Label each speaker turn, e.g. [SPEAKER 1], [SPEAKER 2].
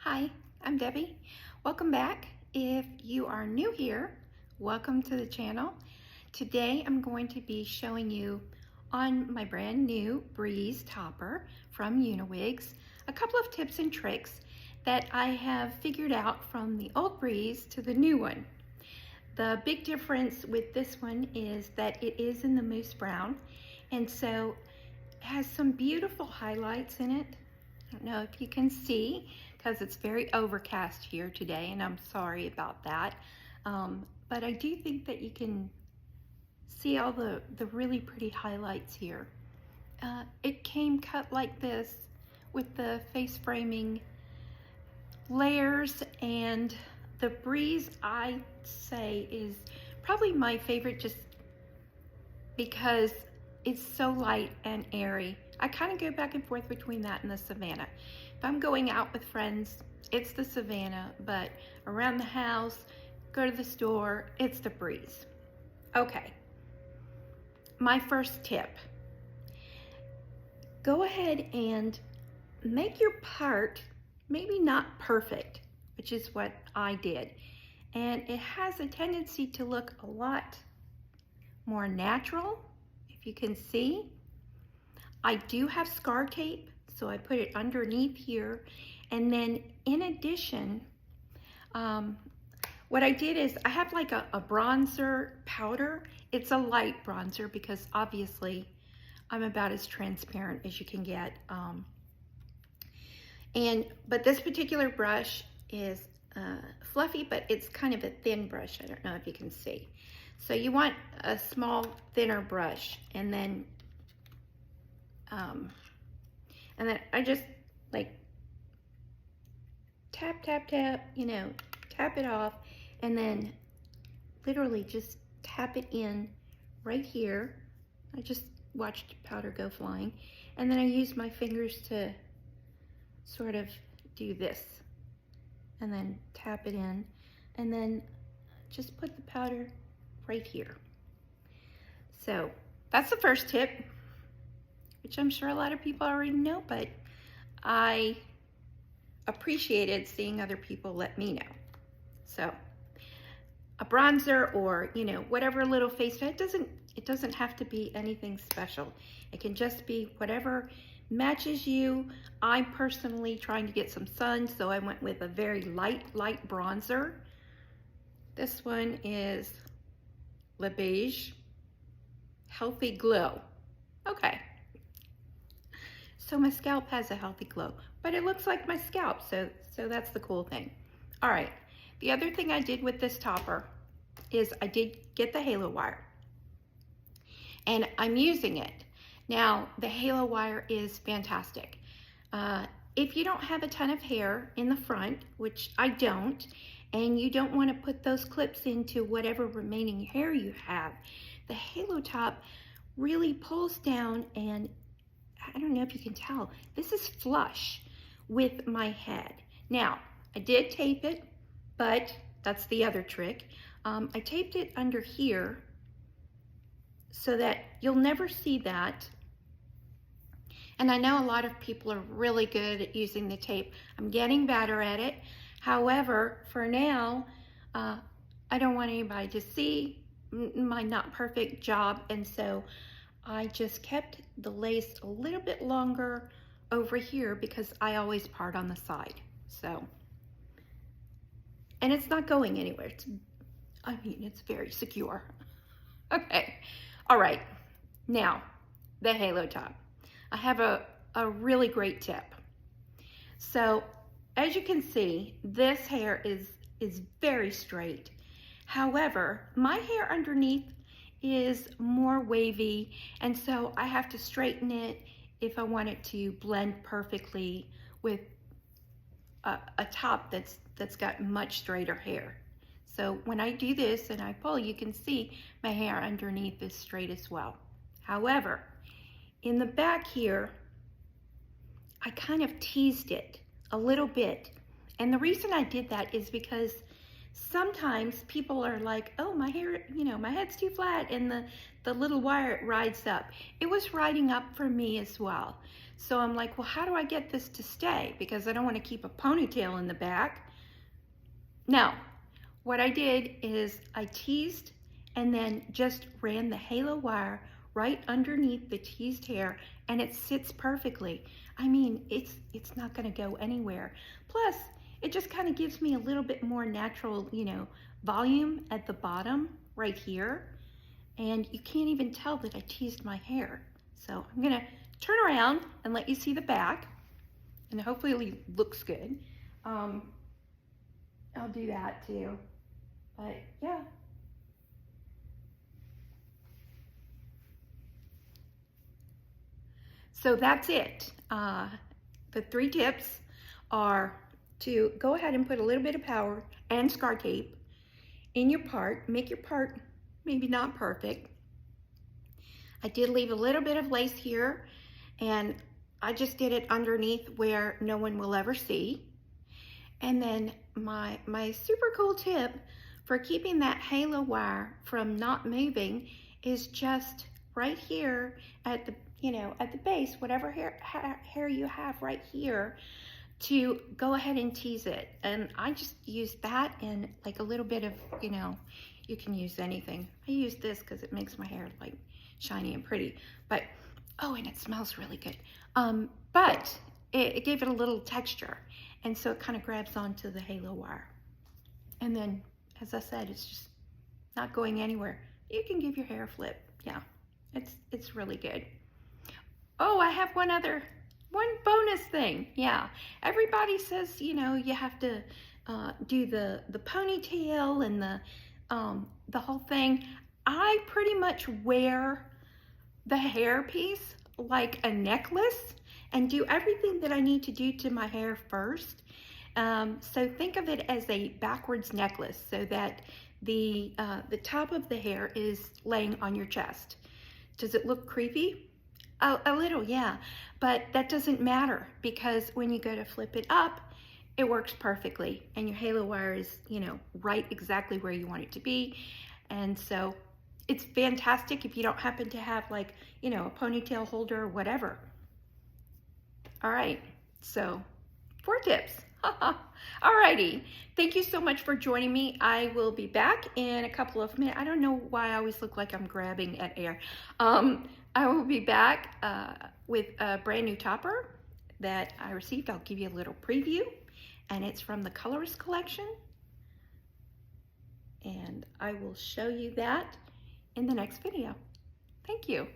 [SPEAKER 1] Hi, I'm Debbie. Welcome back. If you are new here, welcome to the channel. Today I'm going to be showing you on my brand new Breeze topper from Uniwigs a couple of tips and tricks that I have figured out from the old Breeze to the new one. The big difference with this one is that it is in the moose brown, and so it has some beautiful highlights in it. I don't know if you can see because it's very overcast here today, and I'm sorry about that. But I do think that you can see all the really pretty highlights here. It came cut like this with the face framing layers, and the Breeze, I say, is probably my favorite just because it's so light and airy. I kind of go back and forth between that and the Savannah. If I'm going out with friends, it's the Savannah, but around the house, go to the store, it's the Breeze. Okay, my first tip. Go ahead and make your part maybe not perfect, which is what I did. And it has a tendency to look a lot more natural, if you can see. I do have scar tape, so I put it underneath here. And then in addition, what I did is I have like a bronzer powder. It's a light bronzer because obviously I'm about as transparent as you can get. But this particular brush is fluffy, but it's kind of a thin brush. I don't know if you can see. So you want a small, thinner brush, and then I just like tap, tap, tap, tap it off, and then literally just tap it in right here. I just watched powder go flying, and then I use my fingers to sort of do this, and then tap it in, and then just put the powder right here. So that's the first tip, which I'm sure a lot of people already know, but I appreciated seeing other people let me know. So a bronzer, or whatever little face, it doesn't have to be anything special. It can just be whatever matches you. I'm personally trying to get some sun, so I went with a very light bronzer. This one is Le Beige Healthy Glow. Okay, so my scalp has a healthy glow, but it looks like my scalp, so that's the cool thing. All right, the other thing I did with this topper is I did get the halo wire, and I'm using it. Now, the halo wire is fantastic. If you don't have a ton of hair in the front, which I don't, and you don't want to put those clips into whatever remaining hair you have, the halo top really pulls down, and I don't know if you can tell, this is flush with my head. Now, I did tape it, but that's the other trick. I taped it under here so that you'll never see that. And I know a lot of people are really good at using the tape. I'm getting better at it. However, for now, I don't want anybody to see my not perfect job, and so I just kept the lace a little bit longer over here because I always part on the side. So, and it's not going anywhere. It's very secure. Okay, all right, now the halo top. I have a really great tip. So as you can see, this hair is very straight. However, my hair underneath is more wavy, and so I have to straighten it if I want it to blend perfectly with a top that's got much straighter hair. So when I do this and I pull, you can see my hair underneath is straight as well. However, in the back here, I kind of teased it a little bit. And the reason I did that is because sometimes people are like, oh, my hair, you know, my head's too flat and the little wire rides up. It was riding up for me as well. So I'm like, well, how do I get this to stay? Because I don't want to keep a ponytail in the back. Now, what I did is I teased and then just ran the halo wire right underneath the teased hair, and it sits perfectly. I mean, it's not going to go anywhere. Plus, it just kind of gives me a little bit more natural, you know, volume at the bottom right here. And you can't even tell that I teased my hair. So I'm going to turn around and let you see the back, and hopefully it looks good. I'll do that too. But yeah. So that's it. The 3 tips are to go ahead and put a little bit of power and scar tape in your part. Make your part maybe not perfect. I did leave a little bit of lace here, and I just did it underneath where no one will ever see. And then my super cool tip for keeping that halo wire from not moving is just right here at the, you know, at the base, whatever hair you have right here, to go ahead and tease it. And I just use that and like a little bit of, you know, you can use anything. I use this because it makes my hair like shiny and pretty. But, oh, and it smells really good. But it gave it a little texture. And so it kind of grabs onto the halo wire. And then, as I said, it's just not going anywhere. You can give your hair a flip. Yeah, it's really good. Oh, I have one bonus thing. Yeah, everybody says, you know, you have to do the ponytail and the whole thing. I pretty much wear the hair piece like a necklace and do everything that I need to do to my hair first. So think of it as a backwards necklace, so that the top of the hair is laying on your chest. Does it look creepy? A little, yeah, but that doesn't matter, because when you go to flip it up, it works perfectly, and your halo wire is, you know, right exactly where you want it to be. And so it's fantastic if you don't happen to have, like, you know, a ponytail holder or whatever. All right, so 4 tips. Alrighty, thank you so much for joining me. I will be back in a couple of minutes. I don't know why I always look like I'm grabbing at air. I will be back with a brand new topper that I received. I'll give you a little preview, and it's from the Colorist collection. And I will show you that in the next video. Thank you.